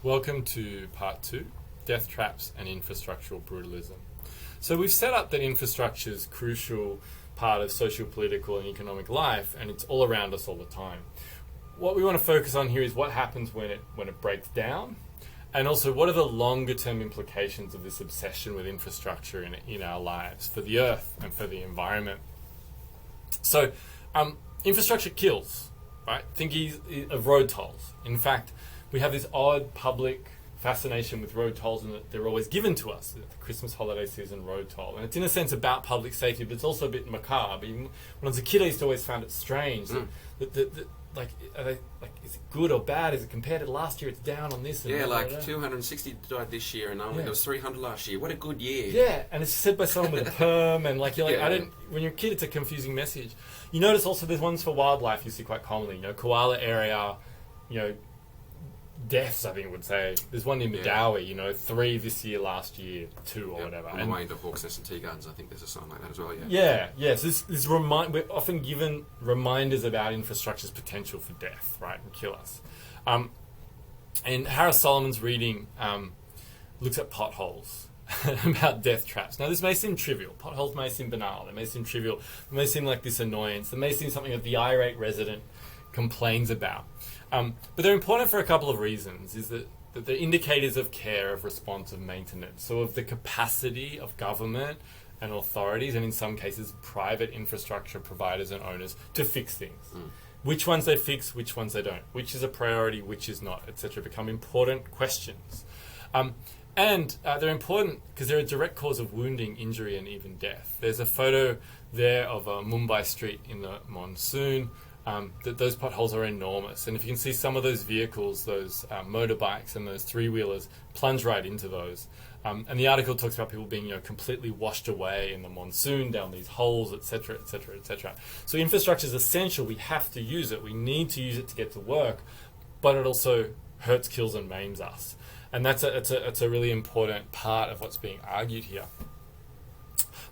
Welcome to part 2, Death Traps and Infrastructural Brutalism. So we've set up that infrastructure is a crucial part of social, political and economic life, and it's all around us all the time. What we want to focus on here is what happens when it breaks down, and also what are the longer term implications of this obsession with infrastructure in our lives for the earth and for the environment. So infrastructure kills, right? Think of road tolls. In fact, we have this odd public fascination with road tolls, and that they're always given to us. The Christmas holiday season road toll, and it's in a sense about public safety, but it's also a bit macabre. Even when I was a kid, I used to always find it strange that are they, is it good or bad? Is it compared to last year? It's down on this. And 260 died this year, and only there was 300 last year. What a good year! Yeah, and it's said by someone with a perm, and you're like, Yeah. I don't. When you're a kid, it's a confusing message. You notice also there's ones for wildlife you see quite commonly. Koala area, deaths, I think it would say. There's one in Madawi, 3 this year, last year, 2 or whatever. On the way into Hawks Nest and Tea Gardens, I think there's a sign like that as well, So we're often given reminders about infrastructure's potential for death, right, and kill us. And Harris Solomon's reading looks at potholes, about death traps. Now, this may seem trivial. Potholes may seem banal. They may seem trivial. They may seem like this annoyance. They may seem something that the irate resident complains about. But they're important for a couple of reasons. Is that they're indicators of care, of response, of maintenance. So of the capacity of government and authorities, and in some cases private infrastructure providers and owners, to fix things. Which ones they fix, which ones they don't. Which is a priority, which is not, etc. become important questions. And they're important because they're a direct cause of wounding, injury, and even death. There's a photo there of Mumbai Street in the monsoon. Those potholes are enormous, and if you can see some of those vehicles, those motorbikes and those 3-wheelers plunge right into those. And the article talks about people being completely washed away in the monsoon down these holes, etc., etc., etc. So infrastructure is essential. We have to use it. We need to use it to get to work, but it also hurts, kills, and maims us. And that's a really important part of what's being argued here.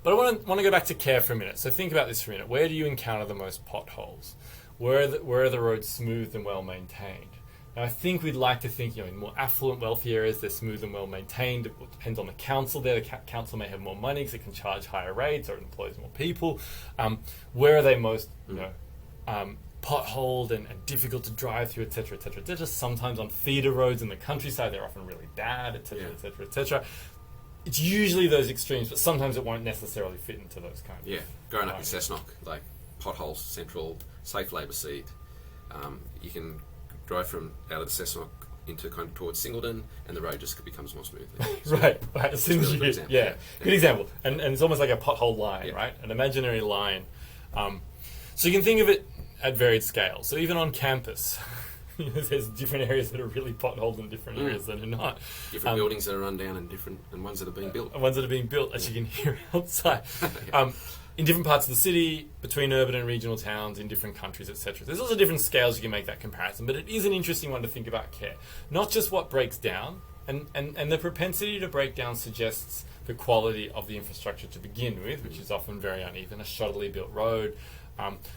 But I want to go back to care for a minute. So think about this for a minute. Where do you encounter the most potholes? Where are the roads smooth and well maintained? Now, I think we'd like to think, in more affluent, wealthy areas, they're smooth and well maintained. It depends on the council there. The council may have more money because it can charge higher rates or it employs more people. Where are they most, potholed and difficult to drive through, etc., etc.? They're just sometimes on feeder roads in the countryside. They're often really bad, etc., etc., etc. It's usually those extremes, but sometimes it won't necessarily fit into those kinds. Yeah, growing up in Cessnock, potholes, central, safe labour seat. You can drive from out of the Cessnock into kind of towards Singleton, and the road just becomes more smooth. So right. As soon as you good example. And it's almost like a pothole line, right? An imaginary line. So you can think of it at varied scales. So even on campus, there's different areas that are really potholed and different areas that are not. Different buildings that are run down and ones that are being built. And ones that are being built, as you can hear outside. In different parts of the city, between urban and regional towns, in different countries, etc. There's also different scales you can make that comparison, but it is an interesting one to think about care. Not just what breaks down, and the propensity to break down suggests the quality of the infrastructure to begin with, which is often very uneven, a shoddily built road.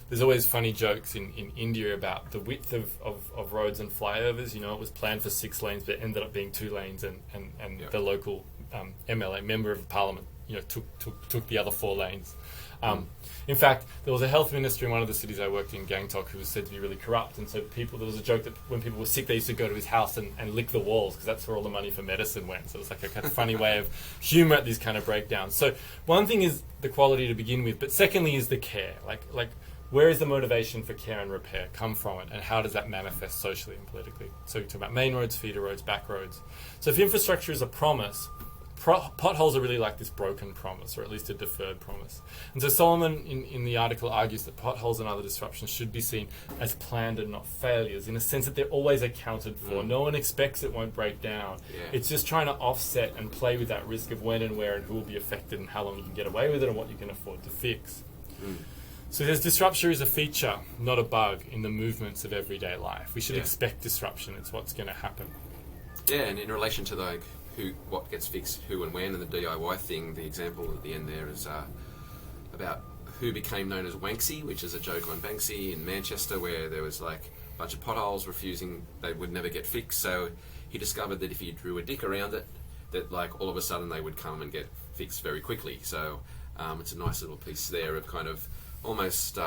There's always funny jokes in India about the width of roads and flyovers. It was planned for 6 lanes, but it ended up being 2 lanes, and the local MLA, member of parliament, took the other 4 lanes. In fact, there was a health minister in one of the cities I worked in, Gangtok, who was said to be really corrupt, and so there was a joke that when people were sick, they used to go to his house and lick the walls, because that's where all the money for medicine went. So it was like a kind of funny way of humour at these kind of breakdowns. So one thing is the quality to begin with, but secondly is the care. Like where is the motivation for care and repair come from it, and how does that manifest socially and politically? So you talk about main roads, feeder roads, back roads. So if infrastructure is a promise, potholes are really like this broken promise, or at least a deferred promise. And so Solomon in the article argues that potholes and other disruptions should be seen as planned and not failures, in a sense that they're always accounted for. No one expects it won't break down. It's just trying to offset and play with that risk of when and where and who will be affected and how long you can get away with it and what you can afford to fix. So there's disruption is a feature, not a bug, in the movements of everyday life. We should expect disruption. It's what's going to happen. Yeah, and in relation to what gets fixed, who and when, and the DIY thing, the example at the end there is about who became known as Wanksy, which is a joke on Banksy in Manchester, where there was a bunch of potholes they would never get fixed, so he discovered that if he drew a dick around it, that like all of a sudden they would come and get fixed very quickly. So it's a nice little piece there of kind of almost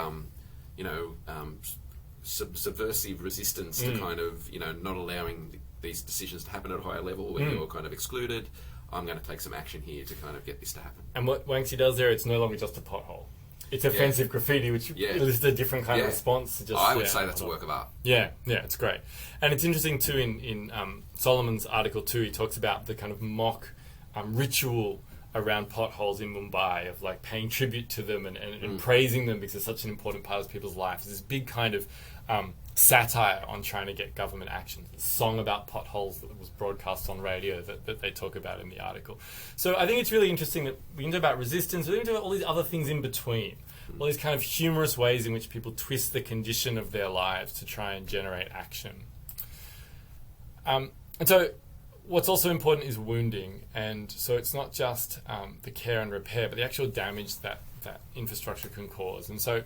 subversive resistance to kind of not allowing these decisions to happen at a higher level where you're kind of excluded. I'm going to take some action here to kind of get this to happen. And what Wanksy does there, it's no longer just a pothole. It's offensive graffiti, which is a different kind of response. To just, I would say that's a work of art. Yeah, it's great. And it's interesting too, in Solomon's article too, he talks about the kind of mock ritual around potholes in Mumbai of like paying tribute to them and praising them because it's such an important part of people's lives. There's this big kind of satire on trying to get government action. The song about potholes that was broadcast on radio that they talk about in the article. So I think it's really interesting that we can talk about resistance, we can talk about all these other things in between, all these kind of humorous ways in which people twist the condition of their lives to try and generate action. And so what's also important is wounding, and so it's not just the care and repair, but the actual damage that infrastructure can cause. And so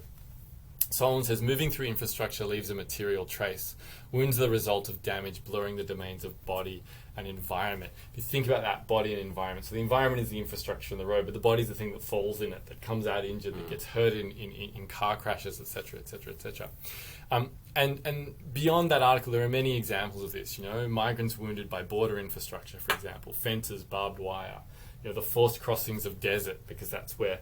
Solomon says, moving through infrastructure leaves a material trace. Wounds are the result of damage, blurring the domains of body and environment. If you think about that, body and environment, so the environment is the infrastructure and the road, but the body is the thing that falls in it, that comes out injured, that gets hurt in car crashes, etc., etc., etc. And beyond that article, there are many examples of this. Migrants wounded by border infrastructure, for example, fences, barbed wire, the forced crossings of desert, because that's where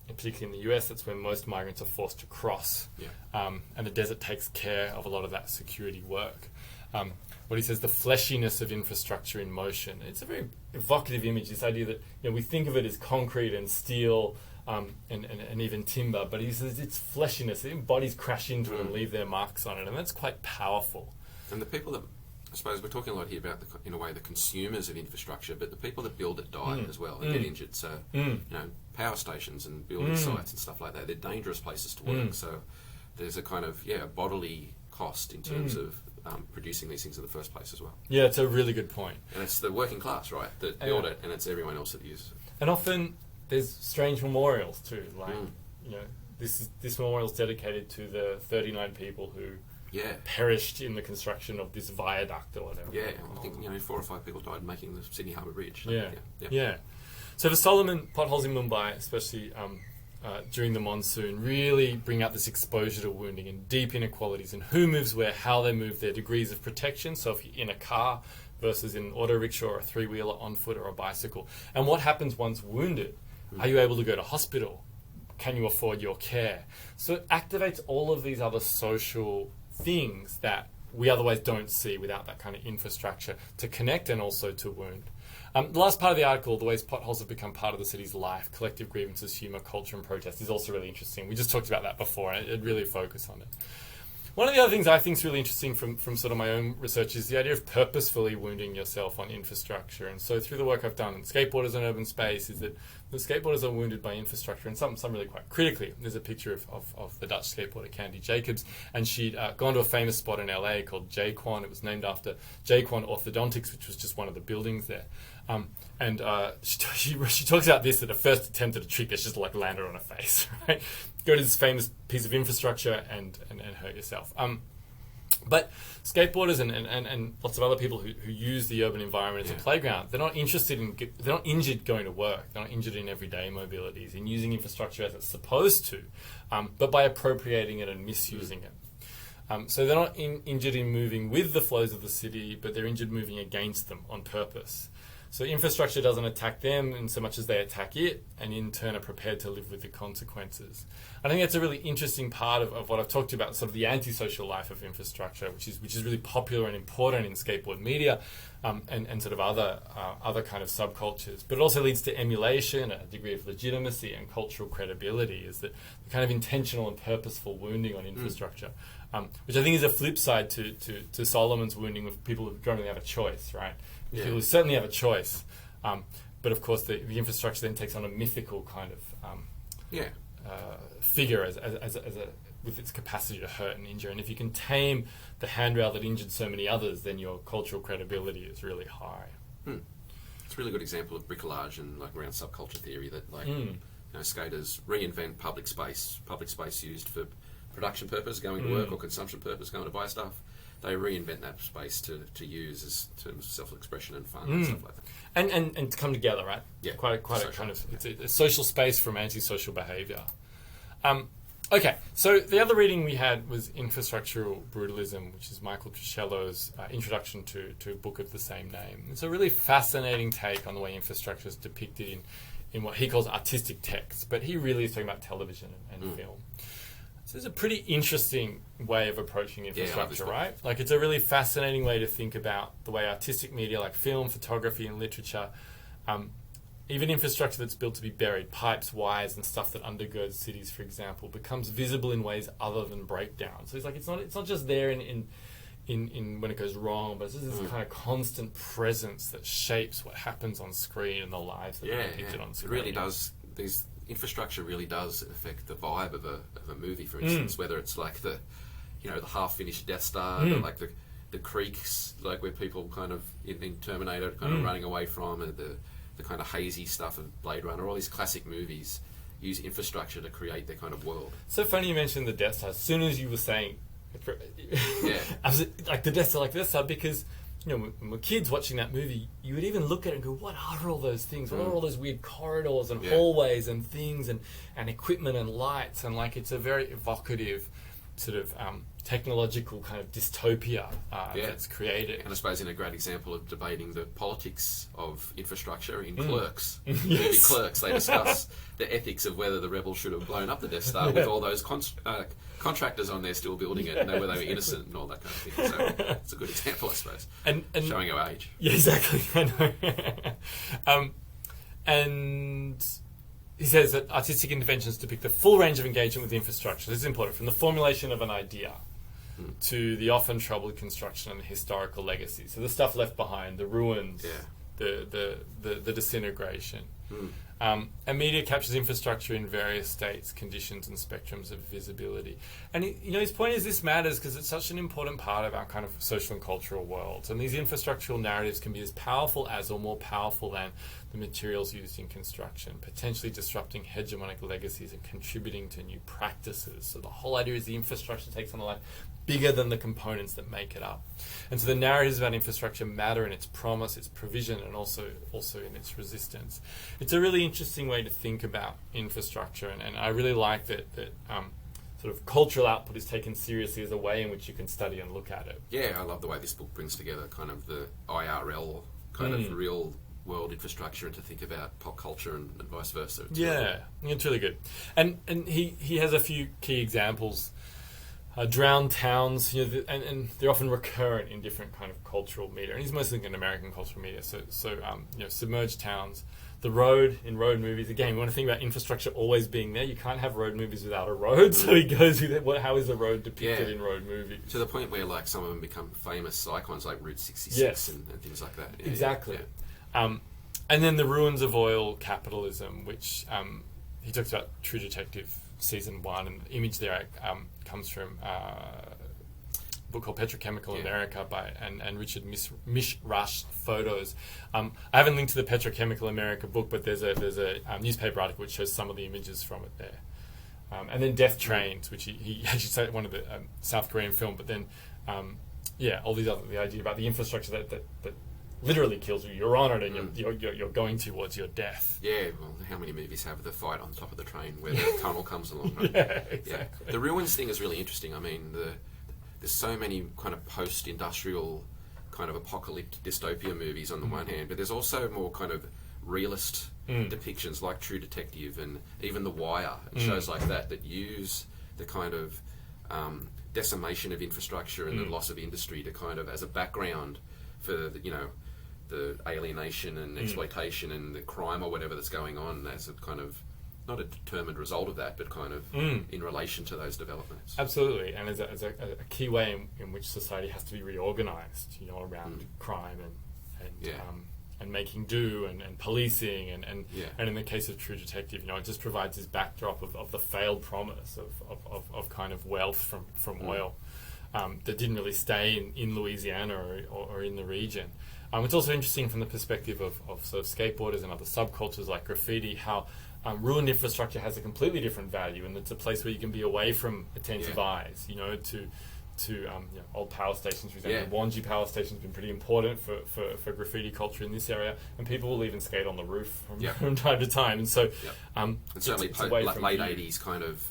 particularly in the US, that's where most migrants are forced to cross. And the desert takes care of a lot of that security work. What he says, the fleshiness of infrastructure in motion. It's a very evocative image, this idea that we think of it as concrete and steel and even timber, but he says it's fleshiness. Bodies crash into it and leave their marks on it, and that's quite powerful. And the people that, I suppose we're talking a lot here about, in a way, the consumers of infrastructure, but the people that build it die as well and get injured. So, power stations and building sites and stuff like that, they're dangerous places to work. So there's a kind of, a bodily cost in terms of producing these things in the first place as well. Yeah, it's a really good point. And it's the working class, right, that build it, and it's everyone else that uses it. And often there's strange memorials too, like, this memorial is dedicated to the 39 people who perished in the construction of this viaduct or whatever. I think 4 or 5 people died making the Sydney Harbour Bridge. So, So for Solomon, potholes in Mumbai, especially during the monsoon, really bring out this exposure to wounding and deep inequalities in who moves where, how they move, their degrees of protection. So if you're in a car versus in an auto rickshaw or a 3-wheeler, on foot or a bicycle, and what happens once wounded? Are you able to go to hospital? Can you afford your care? So it activates all of these other social things that we otherwise don't see without that kind of infrastructure to connect and also to wound. The last part of the article, the ways potholes have become part of the city's life, collective grievances, humour, culture and protest, is also really interesting. We just talked about that before, and it really focused on it. One of the other things I think is really interesting from sort of my own research is the idea of purposefully wounding yourself on infrastructure. And so through the work I've done in skateboarders and urban space is that the skateboarders are wounded by infrastructure, and some really quite critically. There's a picture of the Dutch skateboarder Candy Jacobs, and she'd gone to a famous spot in LA called Jaquan. It was named after Jaquan Orthodontics, which was just one of the buildings there. She talks about this, that her first attempt at a trick that's just like landed on her face, right? Go to this famous piece of infrastructure and hurt yourself. But skateboarders and lots of other people who use the urban environment as a playground, they're not injured going to work. They're not injured in everyday mobilities, in using infrastructure as it's supposed to, but by appropriating it and misusing it. So they're not injured in moving with the flows of the city, but they're injured moving against them on purpose. So infrastructure doesn't attack them in so much as they attack it, and in turn are prepared to live with the consequences. I think that's a really interesting part of what I've talked about, sort of the antisocial life of infrastructure, which is really popular and important in skateboard media, and sort of other kind of subcultures. But it also leads to emulation, a degree of legitimacy and cultural credibility, is that the kind of intentional and purposeful wounding on infrastructure, which I think is a flip side to Solomon's wounding with people who don't really have a choice, right? People who certainly have a choice, but of course the infrastructure then takes on a mythical kind of figure as with its capacity to hurt and injure. And if you can tame the handrail that injured so many others, then your cultural credibility is really high. It's a really good example of bricolage and like around subculture theory that skaters reinvent public space used for production purpose, going to work, or consumption purpose, going to buy stuff. They reinvent that space to use as terms of self-expression and fun and stuff like that. And to come together, right? Yeah, quite a kind of it's a social space from antisocial behaviour. Okay, so the other reading we had was Infrastructural Brutalism, which is Michael Triscello's introduction to a book of the same name. It's a really fascinating take on the way infrastructure is depicted in what he calls artistic texts, but he really is talking about television and film. So it's a pretty interesting way of approaching infrastructure, right? Like, it's a really fascinating way to think about the way artistic media like film, photography, and literature, even infrastructure that's built to be buried, pipes, wires, and stuff that undergirds cities, for example, becomes visible in ways other than breakdown. So it's not just there in when it goes wrong, but it's just this kind of constant presence that shapes what happens on screen and the lives that are depicted on screen. It really does. These infrastructure really does affect the vibe of a movie, for instance, whether it's like the half-finished Death Star, like the creeks, like where people kind of in Terminator kind of running away from, and the kind of hazy stuff of Blade Runner. All these classic movies use infrastructure to create their kind of world. So funny you mentioned the Death Star. As soon as you were saying, I was like the Death Star, because when we're kids watching that movie, you would even look at it and go, what are all those things? What are all those weird corridors and hallways and things and equipment and lights? And like, it's a very evocative sort of technological kind of dystopia that's created. And I suppose in a great example of debating the politics of infrastructure in Clerks, movie Clerks, they discuss the ethics of whether the rebels should have blown up the Death Star with all those contractors on there still building it, and whether they were innocent and all that kind of thing. So it's a good example, I suppose, and showing our age. Yeah, exactly. I know. And he says that artistic interventions depict the full range of engagement with infrastructure. This is important, from the formulation of an idea to the often troubled construction and the historical legacy. So the stuff left behind, the ruins, the disintegration. And media captures infrastructure in various states, conditions, and spectrums of visibility. And his point is this matters because it's such an important part of our kind of social and cultural worlds. And these infrastructural narratives can be as powerful as or more powerful than the materials used in construction, potentially disrupting hegemonic legacies and contributing to new practices. So the whole idea is the infrastructure takes on a life bigger than the components that make it up. And so the narratives about infrastructure matter in its promise, its provision, and also in its resistance. It's a really interesting way to think about infrastructure, and I really like that sort of cultural output is taken seriously as a way in which you can study and look at it. Yeah, I love the way this book brings together kind of the IRL kind of real world infrastructure and to think about pop culture and vice versa. It's really good. And he has a few key examples. Drowned towns, and they're often recurrent in different kind of cultural media. And he's mostly thinking American cultural media. So submerged towns, the road in road movies. Again, we want to think about infrastructure always being there. You can't have road movies without a road. So he goes with it. How is the road depicted in road movies? To the point where like some of them become famous icons like Route 66 and things like that. Exactly. And then the ruins of oil capitalism, which he talks about True Detective Season 1, and the image there comes from a book called Petrochemical America by Richard Mishrash Photos. I haven't linked to the Petrochemical America book, but there's a newspaper article which shows some of the images from it there. And then Death Trains, which he actually said one of the South Korean film, but then all these other, the idea about the infrastructure that literally kills you. You're on it, and you're going towards your death. Yeah, well, how many movies have the fight on top of the train where the tunnel comes along? Right? Exactly. Yeah. The ruins thing is really interesting. I mean, there's so many kind of post-industrial kind of apocalyptic dystopia movies on the one hand, but there's also more kind of realist depictions like True Detective and even The Wire and shows like that use the kind of decimation of infrastructure and the loss of industry to kind of as a background for the alienation and exploitation and the crime or whatever that's going on as a kind of not a determined result of that, but kind of in relation to those developments. Absolutely, and as a key way in which society has to be reorganised, around crime and making do and policing and in the case of True Detective, it just provides this backdrop of the failed promise of kind of wealth from oil that didn't really stay in Louisiana or in the region. It's also interesting from the perspective of sort of skateboarders and other subcultures like graffiti, how Ruined infrastructure has a completely different value, and it's a place where you can be away from attentive eyes, old power stations, for example. The Wanji power station has been pretty important for graffiti culture in this area, and people will even skate on the roof from time to time. And so, and certainly late 80s kind of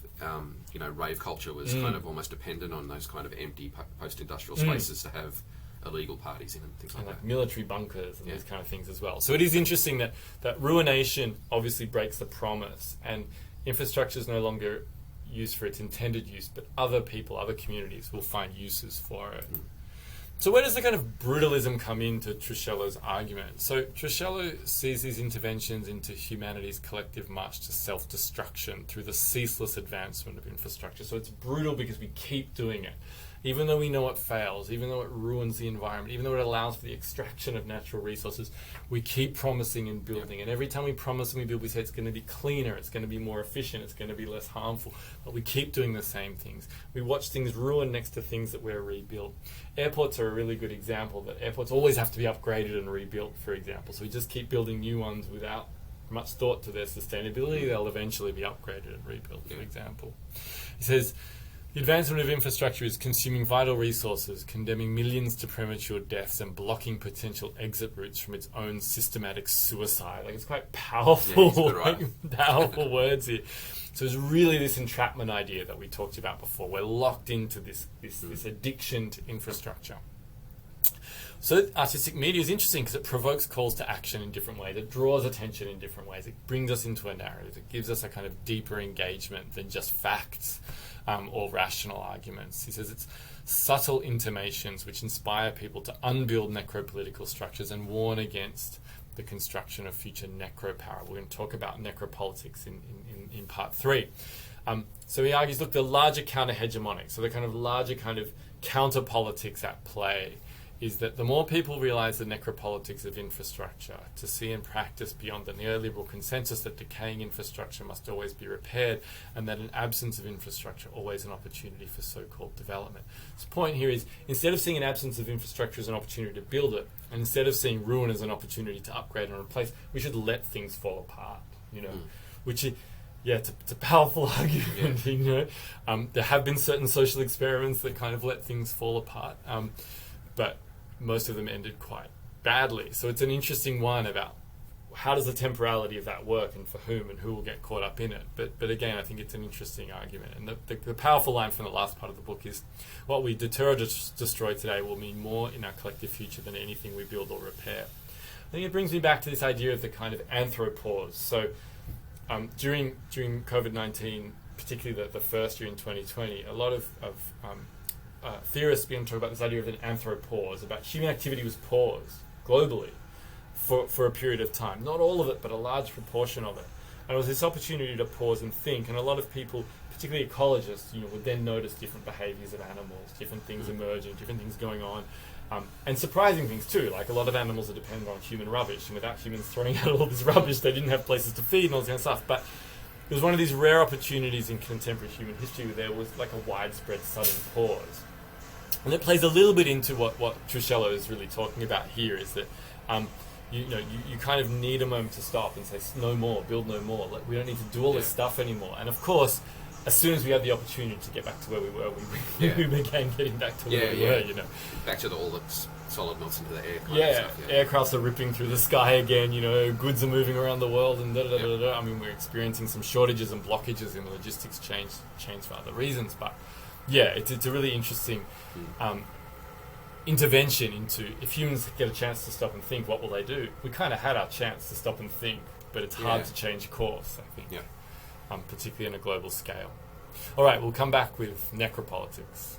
rave culture was kind of almost dependent on those kind of empty post-industrial spaces to have illegal parties in and things like that. Military bunkers and these kind of things as well. So it is interesting that ruination obviously breaks the promise, and infrastructure is no longer used for its intended use, but other people, other communities will find uses for it. So where does the kind of brutalism come into Truscello's argument? So Truscello sees these interventions into humanity's collective march to self-destruction through the ceaseless advancement of infrastructure. So it's brutal because we keep doing it. Even though we know it fails, even though it ruins the environment, even though it allows for the extraction of natural resources, we keep promising and building. And every time we promise and we build, we say it's going to be cleaner, it's going to be more efficient, it's going to be less harmful. But we keep doing the same things. We watch things ruin next to things that we're rebuilt. Airports are a really good example that airports always have to be upgraded and rebuilt, for example. So we just keep building new ones without much thought to their sustainability. They'll eventually be upgraded and rebuilt, for example. He says, the advancement of infrastructure is consuming vital resources, condemning millions to premature deaths, and blocking potential exit routes from its own systematic suicide. Like, it's quite powerful, powerful words here. So it's really this entrapment idea that we talked about before. We're locked into this addiction to infrastructure. So artistic media is interesting because it provokes calls to action in different ways. It draws attention in different ways. It brings us into a narrative. It gives us a kind of deeper engagement than just facts or rational arguments. He says it's subtle intimations which inspire people to unbuild necropolitical structures and warn against the construction of future necropower. We're going to talk about necropolitics in part 3. So he argues, look, the larger counter-hegemonic, so the kind of larger kind of counter-politics at play, is that the more people realize the necropolitics of infrastructure, to see and practice beyond the neoliberal consensus that decaying infrastructure must always be repaired, and that an absence of infrastructure always an opportunity for so-called development. His point here is, instead of seeing an absence of infrastructure as an opportunity to build it, and instead of seeing ruin as an opportunity to upgrade and replace, we should let things fall apart, which is, it's a powerful argument, there have been certain social experiments that kind of let things fall apart, but most of them ended quite badly. So it's an interesting one about how does the temporality of that work and for whom and who will get caught up in it. But again, I think it's an interesting argument. And the powerful line from the last part of the book is, what we deter or destroy today will mean more in our collective future than anything we build or repair. I think it brings me back to this idea of the kind of anthropause. So during COVID-19, particularly the first year in 2020, a lot of theorists began to talk about this idea of an anthropause, about human activity was paused globally for a period of time. Not all of it, but a large proportion of it. And it was this opportunity to pause and think, and a lot of people, particularly ecologists, would then notice different behaviours of animals, different things emerging, different things going on, and surprising things too. Like, a lot of animals are dependent on human rubbish, and without humans throwing out all this rubbish, they didn't have places to feed and all this kind of stuff. But it was one of these rare opportunities in contemporary human history where there was like a widespread sudden pause. And it plays a little bit into what Truscello is really talking about here, is that you kind of need a moment to stop and say, no more, build no more. Like, we don't need to do all this stuff anymore. And of course, as soon as we had the opportunity to get back to where we were, we began getting back to where we were. Back to all the solid melts into the air. Aircrafts are ripping through the sky again. Goods are moving around the world, and I mean, we're experiencing some shortages and blockages in logistics chains for other reasons, but. Yeah, it's a really interesting intervention into, if humans get a chance to stop and think, what will they do? We kind of had our chance to stop and think, but it's hard to change course, I think, particularly on a global scale. All right, we'll come back with necropolitics.